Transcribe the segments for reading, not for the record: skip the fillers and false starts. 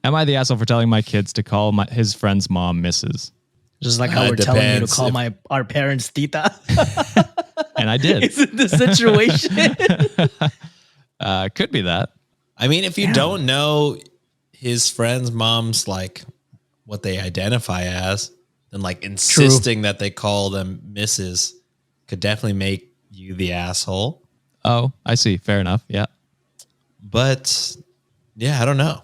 Am I the asshole for telling my kids to call his friend's mom Mrs.? Just like how we're telling you to call our parents Tita. And I did. Is it the situation? Could be that. I mean, if you don't know his friend's mom's like what they identify as, then like insisting that they call them Mrs. could definitely make you the asshole. Oh, I see. Fair enough. Yeah. But yeah, I don't know.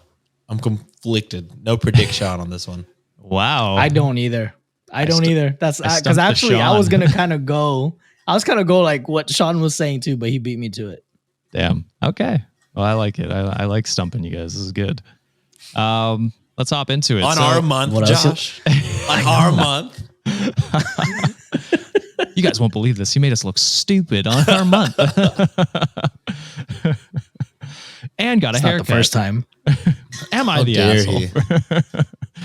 I'm conflicted. No prediction on this one. Wow. I don't either. That's because actually I was gonna kind of go like what Sean was saying too, but he beat me to it. Damn. Okay. Well, I like it. I like stumping you guys. This is good. Let's hop into it. On our month, Josh. On our month. You guys won't believe this. You made us look stupid on our month. And got a haircut. Not the first time. Am I the asshole?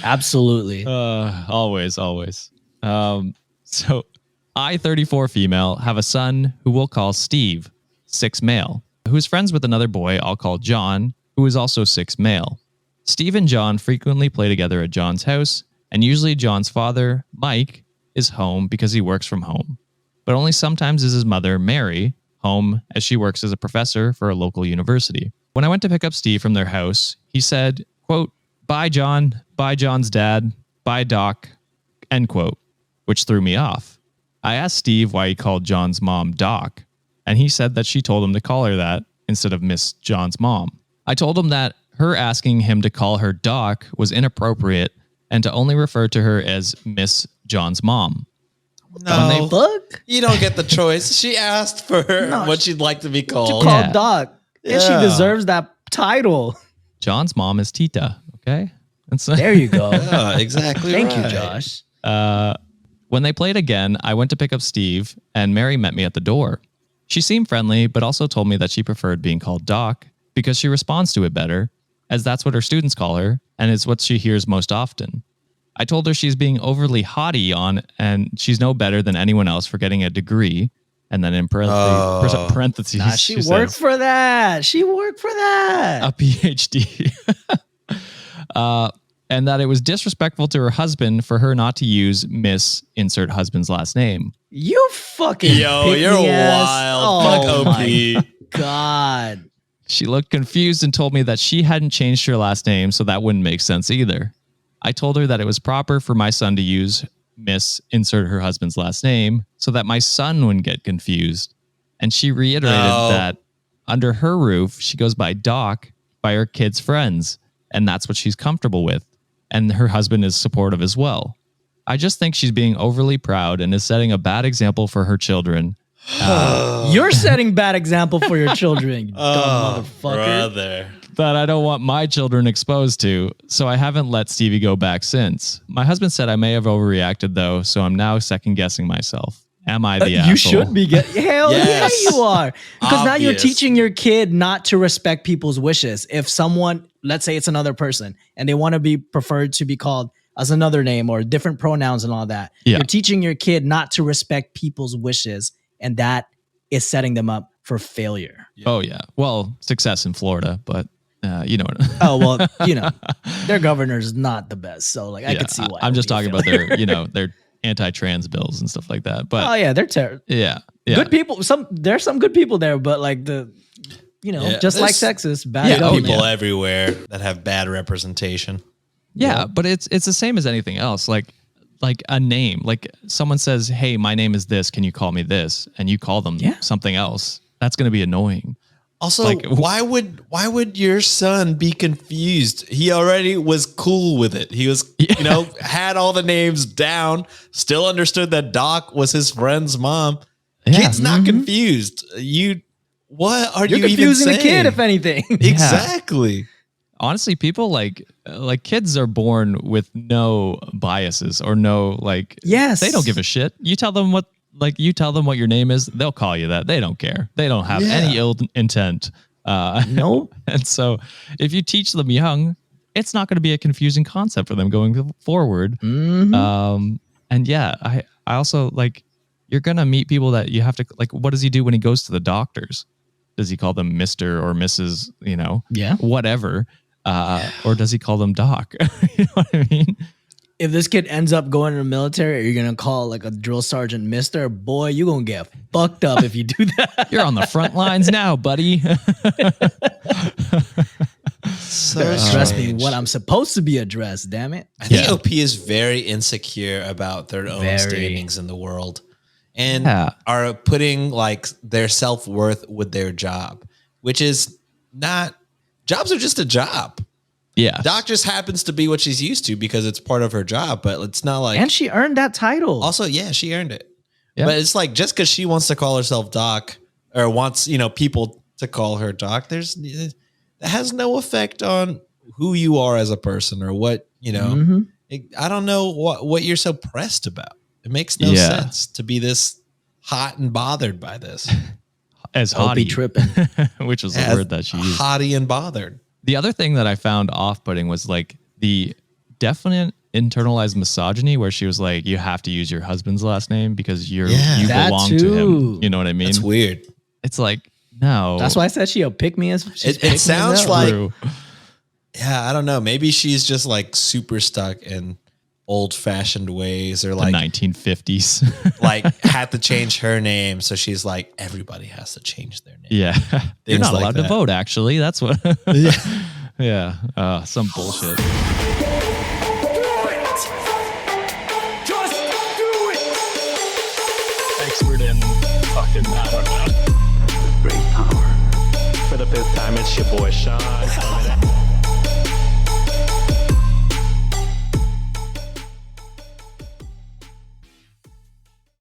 Absolutely. Always. So I, 34 female, have a son who we'll call Steve, 6 male, who's friends with another boy I'll call John, who is also 6 male. Steve and John frequently play together at John's house, and usually John's father, Mike, is home because he works from home. But only sometimes is his mother, Mary, home as she works as a professor for a local university. When I went to pick up Steve from their house, he said, quote, "Bye, John. Bye, John's dad. Bye, Doc," end quote, which threw me off. I asked Steve why he called John's mom Doc, and he said that she told him to call her that instead of Miss John's mom. I told him that her asking him to call her Doc was inappropriate and to only refer to her as Miss John's mom. No, you don't get the choice. She asked for what she'd like to be called. Called Doc. And she deserves that title. John's mom is Tita, okay? There you go. Exactly. Thank you, Josh. When they played again, I went to pick up Steve, and Mary met me at the door. She seemed friendly, but also told me that she preferred being called Doc because she responds to it better, as that's what her students call her, and it's what she hears most often. I told her she's being overly haughty and she's no better than anyone else for getting a degree. And then in parentheses, she worked for that. She worked for that. A PhD. And that it was disrespectful to her husband for her not to use Miss insert husband's last name. You fucking you're wild. Oh, fuck OP. God. She looked confused and told me that she hadn't changed her last name, so that wouldn't make sense either. I told her that it was proper for my son to use Miss insert her husband's last name so that my son wouldn't get confused. And she reiterated that under her roof, she goes by Doc by her kids' friends, and that's what she's comfortable with. And her husband is supportive as well. I just think she's being overly proud and is setting a bad example for her children. You're setting bad example for your children, you dumb motherfucker. Brother. That I don't want my children exposed to, so I haven't let Stevie go back since. My husband said I may have overreacted though, so I'm now second guessing myself. Am I the asshole? You should be hell yeah, you are. Because now you're teaching your kid not to respect people's wishes. If someone, let's say it's another person, and they want to be preferred to be called as another name or different pronouns and all that, you're teaching your kid not to respect people's wishes, and that is setting them up for failure. Oh yeah. Well, success in Florida, but you know. Their governor's not the best. So like I could see why. I'm just talking about their anti-trans bills and stuff like that. But they're terrible. Yeah. Good people. There's some good people there, but like just like Texas, bad people everywhere that have bad representation. Yeah, but it's the same as anything else. Like a name, like someone says, "Hey, my name is this. Can you call me this?" And you call them something else. That's going to be annoying. Also, why would your son be confused? He already was cool with it. He was, had all the names down, still understood that Doc was his friend's mom. Yeah. Kid's not confused. What are you even saying? You're confusing the kid, if anything. Exactly. Honestly, people like kids are born with no biases or no they don't give a shit. You tell them what your name is, they'll call you that. They don't care. They don't have any ill intent. Nope. And so if you teach them young, it's not going to be a confusing concept for them going forward. Mm-hmm. I also you're going to meet people that you have to what does he do when he goes to the doctors? Does he call them Mr. or Mrs., whatever? Or does he call them Doc? You know what I mean? If this kid ends up going to the military, are you gonna call like a drill sergeant Mister? Boy, you gonna get fucked up if you do that. You're on the front lines now, buddy. So Address me what I'm supposed to be addressed, damn it. I think OP is very insecure about their own standings in the world and are putting like their self-worth with their job, which is not, jobs are just a job. Yeah. Doc just happens to be what she's used to because it's part of her job, but it's not like. And she earned that title. Also, yeah, she earned it. Yeah. But it's like just because she wants to call herself Doc or wants, you know, people to call her Doc, that has no effect on who you are as a person or what, you know. I don't know what you're so pressed about. It makes no sense to be this hot and bothered by this. As hottie, tripping, which was the word that she used. Hottie and bothered. The other thing that I found off-putting was like the definite internalized misogyny where she was like, you have to use your husband's last name because you belong to him. You know what I mean? That's weird. It's like, no. That's why I said she'll pick me as it sounds like, True. yeah, I don't know. Maybe she's just like super stuck in old fashioned ways or like the 1950s. like had to change her name. So she's like, everybody has to change their name. Yeah. You're not like allowed that. to vote, actually. That's what. Yeah. Some bullshit. Expert in fucking, I don't know. Great power. For the fifth time, it's your boy Sean.